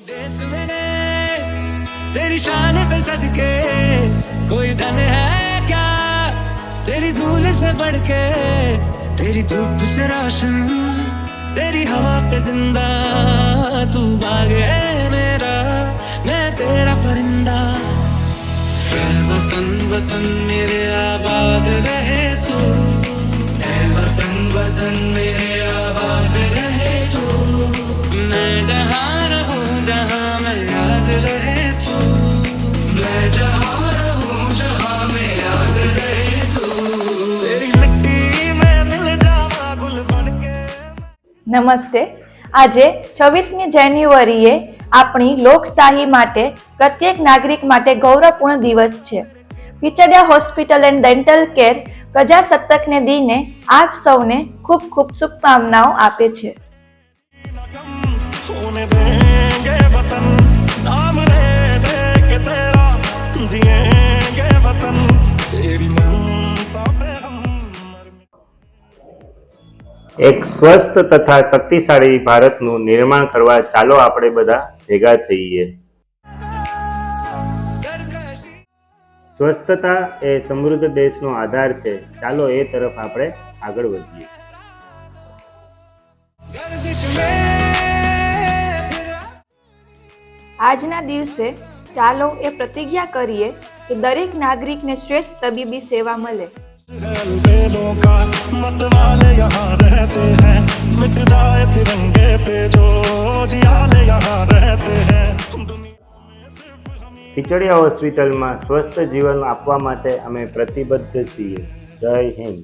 देश मेरे तेरी शान पे सदके कोई धन है क्या तेरी धूल से बढ़ के तेरी धूप से रोशन तेरी हवा पे जिंदा तू बाग है मेरा मैं तेरा परिंदा वतन वतन मेरे आबाद रहे तू वतन वतन मेरे आबाद रहे तू मैं जहाँ रहूं जहाँ मैं याद रहे तू मैं जहाँ रहूं जहाँ मैं याद रहे तू तेरी मिट्टी में मिल जावा गुल बनके। નમસ્તે। આજે 26મી જાન્યુઆરીએ આપણી લોકશાહી માટે પ્રત્યેક નાગરિક માટે ગૌરવપૂર્ણ દિવસ છે। પીચડિયા હોસ્પિટલ એન્ડ ડેન્ટલ કેર પ્રજાસત્તાકને દિને આપ સૌને ખૂબ ખૂબ શુભકામનાઓ આપે છે। એક સ્વસ્થ તથા શક્તિશાળી ભારતનું નિર્માણ કરવા ચાલો આપણે બધા ભેગા થઈએ। સ્વસ્થતા એ સમૃદ્ધ દેશનો આધાર છે, ચાલો એ તરફ આપણે આગળ વધીએ। આજના દિવસે ચાલો એ પ્રતિજ્ઞા કરીએ કે દરેક નાગરિકને શ્રેષ્ઠ તબીબી સેવા મળે। પીચડિયા હોસ્પિટલમાં સ્વસ્થ જીવન આપવા માટે અમે પ્રતિબદ્ધ છીએ। જય હિન્દ।